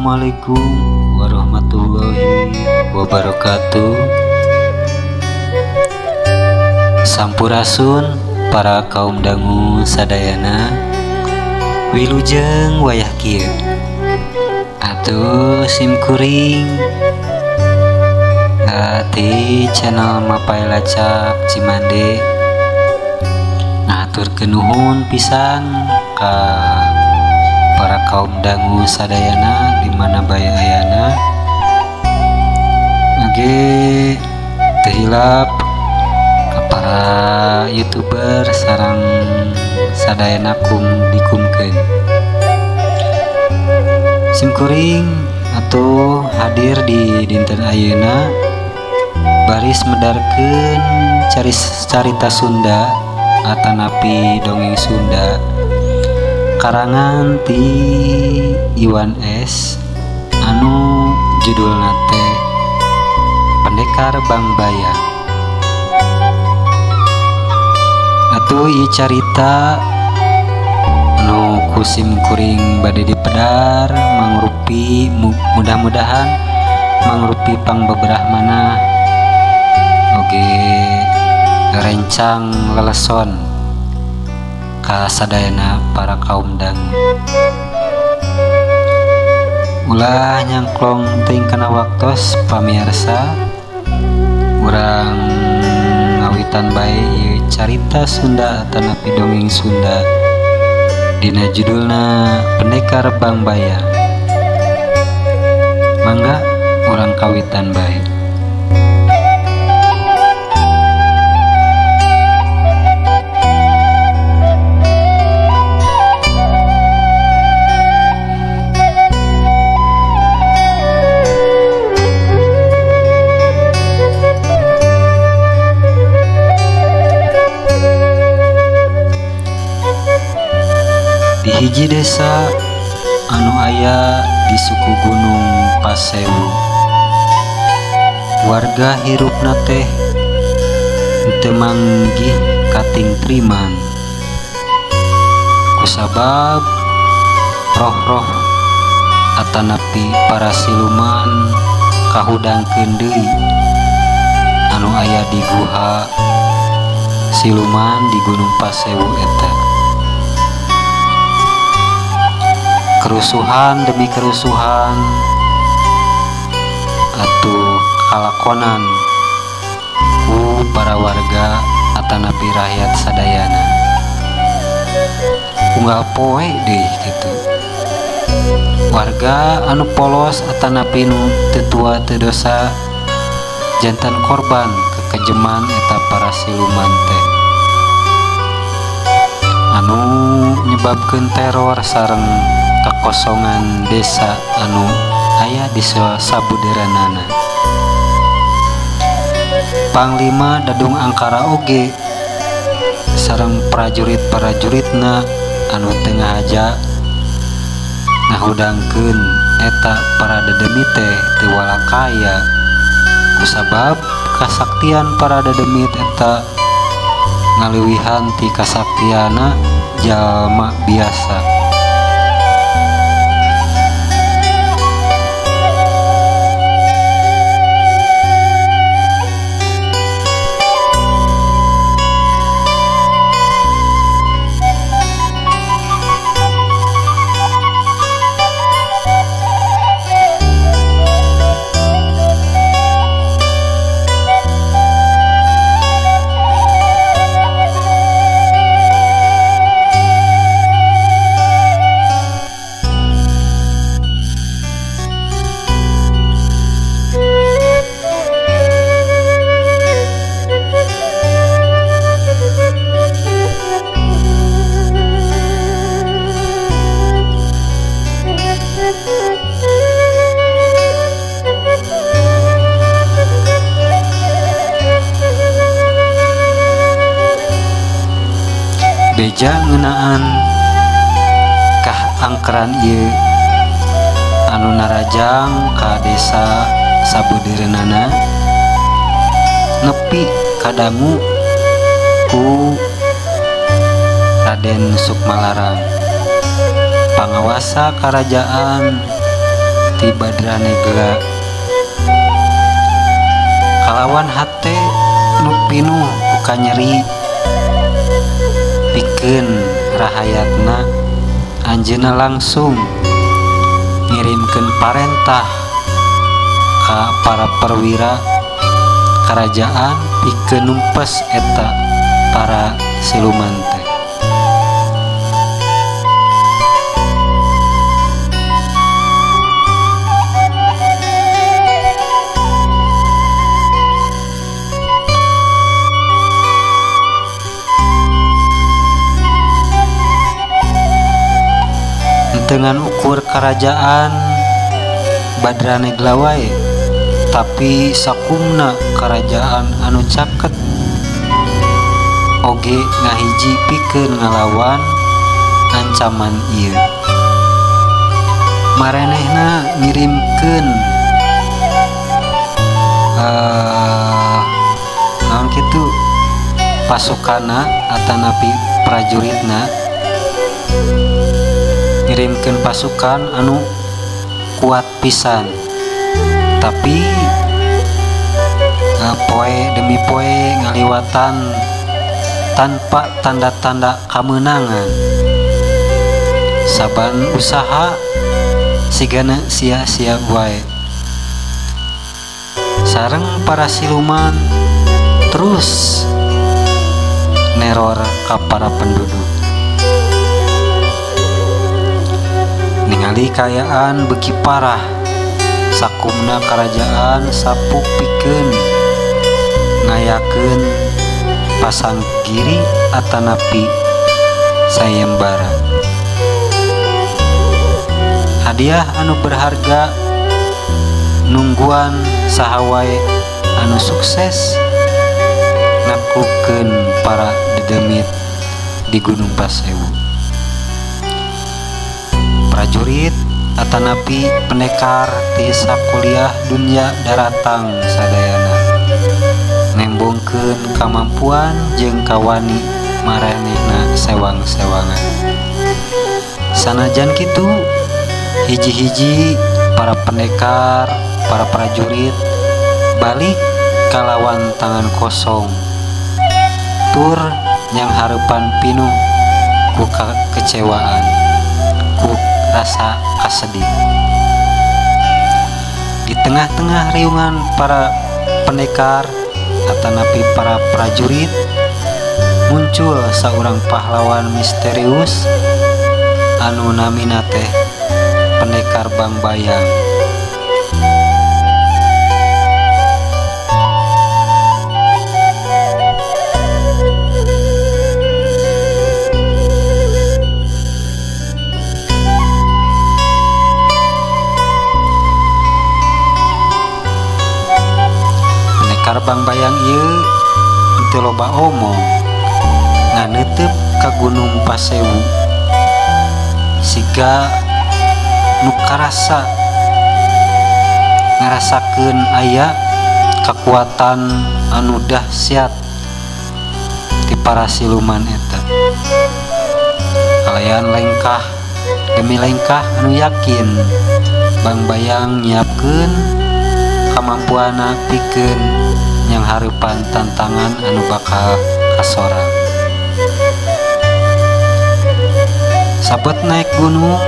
Assalamualaikum warahmatullahi wabarakatuh. Sampurasun para kaum dangu sadayana, wilujeng wayah kieu atuh simkuring di channel Mapai Lacak Cimande. Ngaturkeun nuhun pisan ka para kaum dangu sadayana di mana bae ayana. Age tehilap ka para YouTuber sareng sadayana dikumkeun. Simkuring atuh hadir di dinten ayeuna baris medarkeun carita Sunda atanapi dongeng Sunda karangan ti Iwan S anu judulna teh Pendekar Bangbaya. Atuh ieu carita nu kusim kuring bade dipedar mangrupi mudah-mudahan mangrupi pangbeberah mana oge rencang leleson ka sadayana para kaum dangu. Ulah nyangklong teuing kana waktos pamirsa, urang ngawitan bae ieu carita Sunda atanapi dongeng Sunda dina judulna Pendekar Bangbaya. Mangga urang kawitan bae. Di hiji desa anu aya di suku Gunung Pasewu, warga hirupna teh teu manggih kating triman kusabab roh-roh atanapi para siluman kahudangkeun deui anu aya di guha siluman di Gunung Pasewu eta. Kerusuhan demi kerusuhan atuh kalakonan ku para warga atanapi rakyat sadayana. Unggal poe deui kitu. Warga anu polos atanapi nu teu tua teu dosa jantan korban kekejeman eta para siluman teh anu nyebabkeun teror sareng kekosongan desa anu aya di sabuderanana. Panglima Dadung Angkara oge sareng prajurit-prajuritna anu tengah aja ngahudangkeun eta para dedemit teh teu walakaya kusabab kasaktian para dedemit eta ngaleuwihan ti kasaktiana jalma biasa. Beja ngeunaan kah angkeran ieu anu narajang ka desa sabuderenana nepi kadangu ku Raden Sukmalarang, pangawasa kerajaan ti badrane gela kalawan hate nu pinuh buka nyeri pikeun rahayatna anjeunna langsung ngirimkeun parentah ka para perwira kerajaan pikeun numpes eta para siluman teh. Dengan ukur kerajaan badrane glawai tapi sakumna kerajaan anu caket oge ngahiji pikeun ngalawan ancaman ieu. Marenehna ngirimkeun naon kitu pasukana atanapi prajuritna ngirimkeun pasukan anu kuat pisan tapi poe demi poe ngaliwatan tanpa tanda-tanda kemenangan. Saban usaha sigana sia-sia wae. Sareng para siluman terus neror ka para penduduk. Ningali kayaan beki parah sakumna kerajaan sapuk pikeun ngayakeun pasang giri atanapi sayembara. Hadiah anu berharga nungguan sahawae anu sukses naklukkeun para dedemit di Gunung Pasewu. Prajurit atanapi pendekar ti sakuliah dunya daratang sadayana nembongkeun kamampuan jeung kawani maranehna sewang-sewangan. Sanajan kitu hiji-hiji para pendekar, para prajurit balik kalawan tangan kosong tur nyang harepan pinuh ku kekecewaan, ku rasa kasedih. Di tengah-tengah riungan para pendekar atanapi para prajurit muncul saurang pahlawan misterius anu namina teh Pendekar Bangbayang. Pendekar Bangbayang ieu teu loba omong nganeuteup ka Gunung Pasewu siga nu ngarasakeun aya kekuatan anu dahsyat ti para siluman eta. Kalayan lengkah demi lengkah anu yakin Bangbayang nyiapkeun kamampuana pikeun yang harupan tantangan anu bakal kasorang. Sabet naik gunung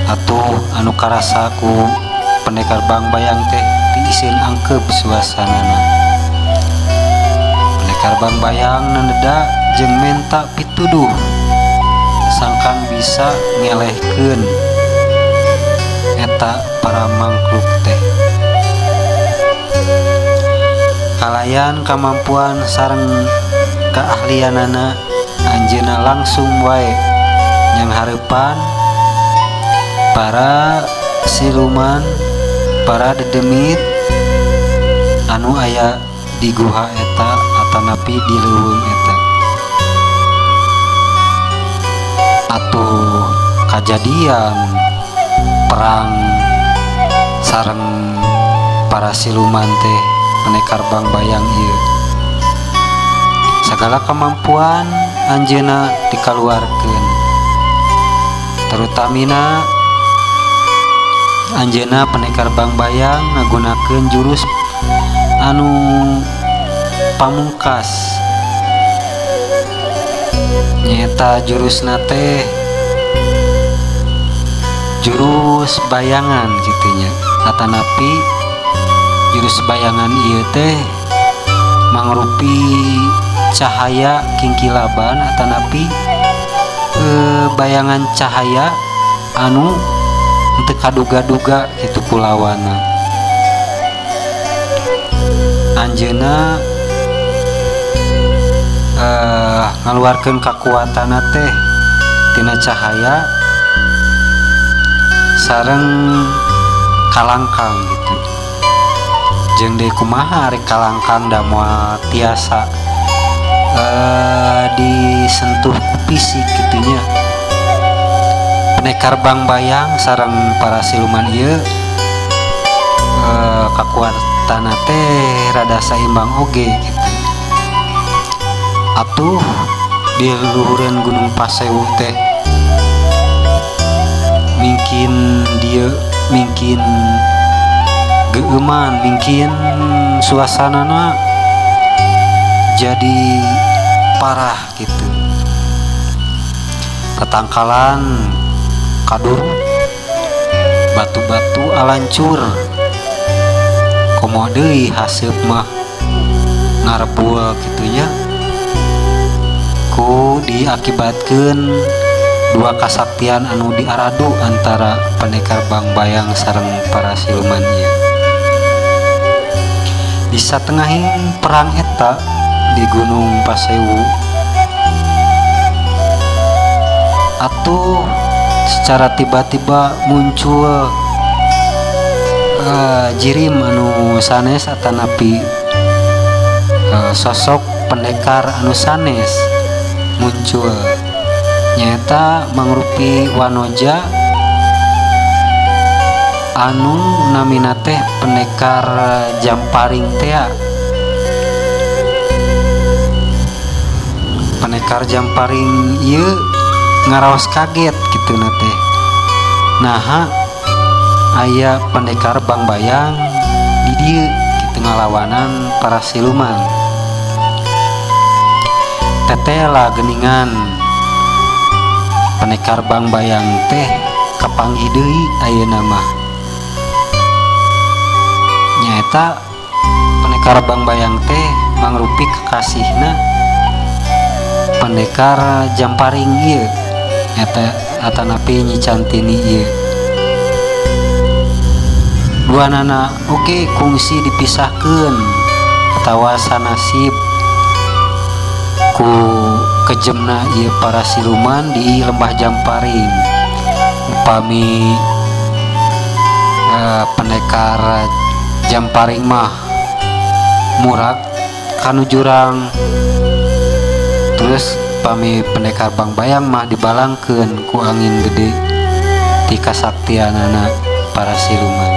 atuh anu karasa ku Pendekar Bangbayang teh diisin angkep suasanana. Pendekar Bangbayang naneda jeung menta pituduh sangkan bisa ngelehkeun eta para mangkluk teh. Kalayan kamampuan sareng keahlianana anjeunna langsung wae yang hareupan para siluman, para dedemit anu aya di guha eta atanapi di leuweung eta. Atuh kajadian perang sareng para siluman teh Pendekar Bangbayang ieu. Sagala kemampuan anjeunna dikaluarkeun, terutamina Anjeunna Pendekar Bangbayang ngagunakeun jurus anu pamungkas, nyata jurusna teh jurus bayangan gitunya. Atanapi jurus bayangan ieu teh mangrupi cahaya kingkilaban atanapi bayangan cahaya anu teu kaduga-duga kitu kulawana. Anjeunna ngaluarkeun kakuatanna teh tina cahaya sareng kalangkang gitu. Jeung deui kumaha ari kalangkang da moal tiasa disentuh ku fisik gitunya. Pendekar Bangbayang sareng para siluman ieu kakuatanna teh rada saimbang oge gitu. Atuh di luhureun Gunung Pasewu teh mungkin dia mungkin geuman, mungkin suasanana jadi parah gitu. Tatangkalan kadur, batu-batu alancur, komo deui haseup mah ngarebul gitunya. Ku diakibatkeun dua kasaktian anu diaradu antara Pendekar Bangbayang sareng para siluman ieu. Di satengahing perang eta di Gunung Pasewu, atuh secara tiba-tiba muncul jirim anu sanes atanapi sosok pendekar anu sanes muncul, nyata mangrupi wanoja anu namina teh Pendekar Jamparing teh. Pendekar Jamparing ieu ngaraos kaget kitu na teh. Naha aya Pendekar Bangbayang di dieu kitu ngalawanan para siluman. Tetela geuningan Pendekar Bangbayang teh kapanggih deui ayeuna mah. Nyaeta Pendekar Bangbayang teh mangrupi kekasihna Pendekar Jamparing ieu eta atanapi Nyi Cantini ieu. Duanana oge kungsi dipisahkeun atawa sanasib ku kejemna ieu para siluman di Lembah Jamparing. Upami Pendekar Jamparing mah murag kanu jurang, terus upami Pendekar Bangbayang mah dibalangkeun ku angin gede ti kasaktianana para siluman.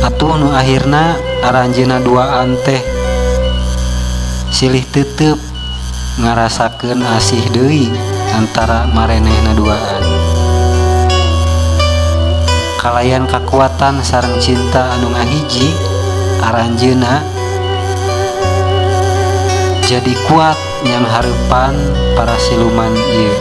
Atuh nu akhirna aranjeunna duaan teh silih teuteup ngarasakeun asih deui antara marenehna duaan. Kalayan kakuatan sareng cinta anu ngahiji, aranjeunna jadi kuat yang hareupan para siluman ieu.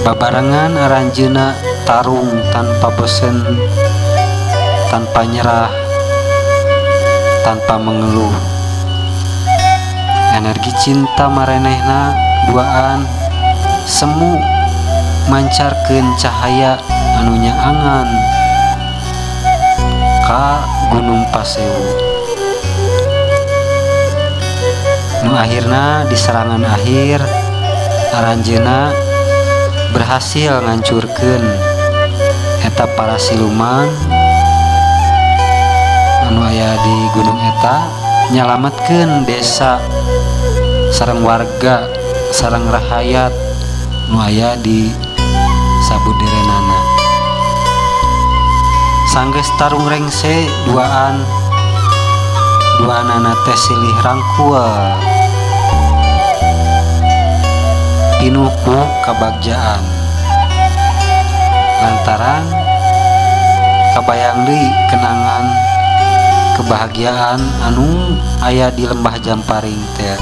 Babarengan aranjeunna tarung tanpa bosen, tanpa nyerah, tanpa mengeluh. Energi cinta marenehna duaan semu mancarkeun cahaya anu nyaangan ka Gunung Pasewu. Nu akhirna di serangan akhir aranjeuna berhasil ngancurkeun eta para siluman anu aya di gunung eta, nyalametkeun desa sareng warga sareng rahayat nu aya di sabuderenana. Sanggeus tarung rengse duaanana teh silih rangkul pinuh ku kabagjaan lantaran kabayang deui kenangan kebahagiaan anu aya di lembah Jamparing teh.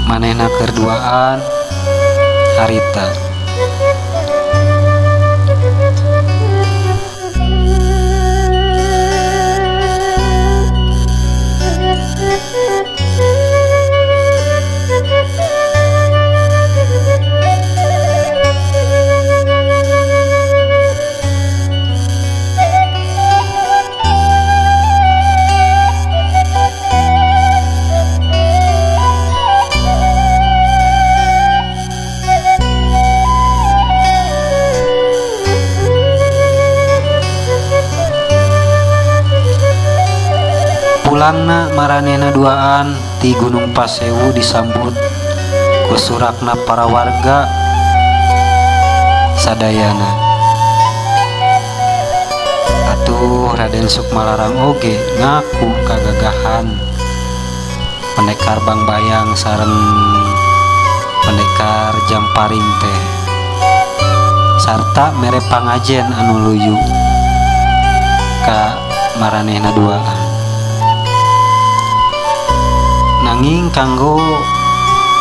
Manehna keur duaan harita. Pulangna maranehna duaan ti Gunung Pasewu disambut ku surakna para warga sadayana. Atuh Raden Sukmalarang oge ngaku kagagahan pendekar Bangbayang sareng pendekar Jamparing teh sarta mere pangajen anu luyu ka maranehna duaan. Nanging kanggo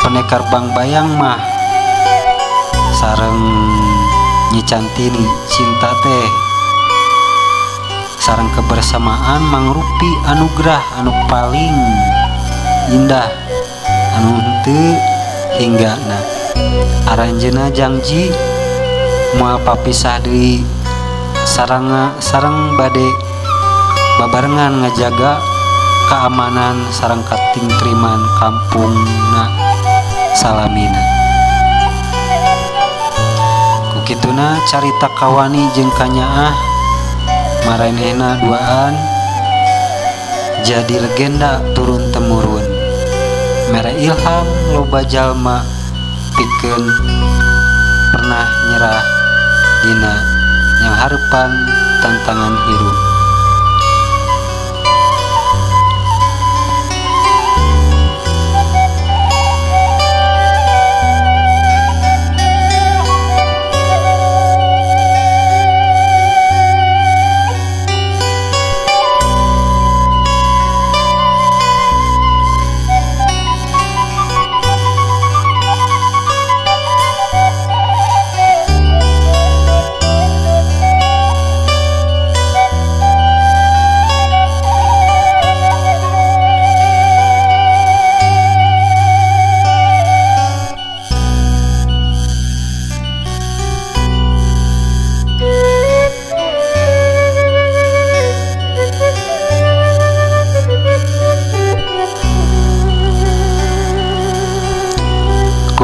pendekar Bangbayang mah sareng Nyi Cantini cinta teh sareng kebersamaan mangrupi anugerah anu paling indah anu henteu hinggana. Aranjeuna janji moal papisah deui sareng bade babarengan ngajaga keamanan sareng katingtriman kampungna salamina. Kukituna carita kawani jeung kanyaah maranehna duaan jadi legenda turun temurun. Mere ilham loba jalma pikeun pernah nyerah dina nyangharepan tantangan hirup.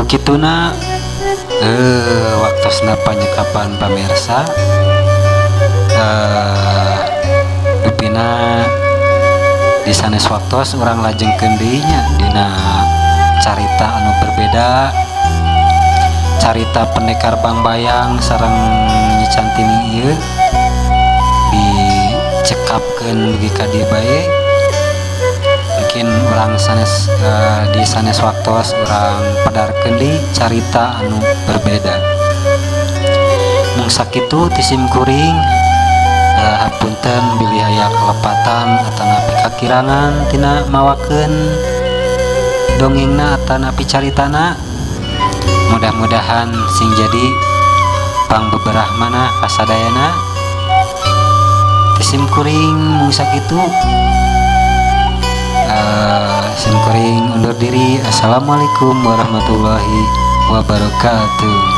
Kituna waktosna panyekapan pamirsa upina di sanes waktos urang lajengkeun deui nya dina carita anu berbeda, carita pendekar Bangbayang sareng Nyi Cantini ieu dicekapkeun dugi ka dieu bae. Mungkin urang sanes di sanes waktos urang padarkeun deui carita anu berbeda. Mung sakitu ti sim kuring hapunten bilih aya kalepatan atanapi kakirangan tina mawakeun dongengna atanapi caritana. Mudah-mudahan sing jadi pangbeberah manah kasadayana. Ti sim kuring mung sakitu sim kuring undur diri. Assalamualaikum warahmatullahi wabarakatuh.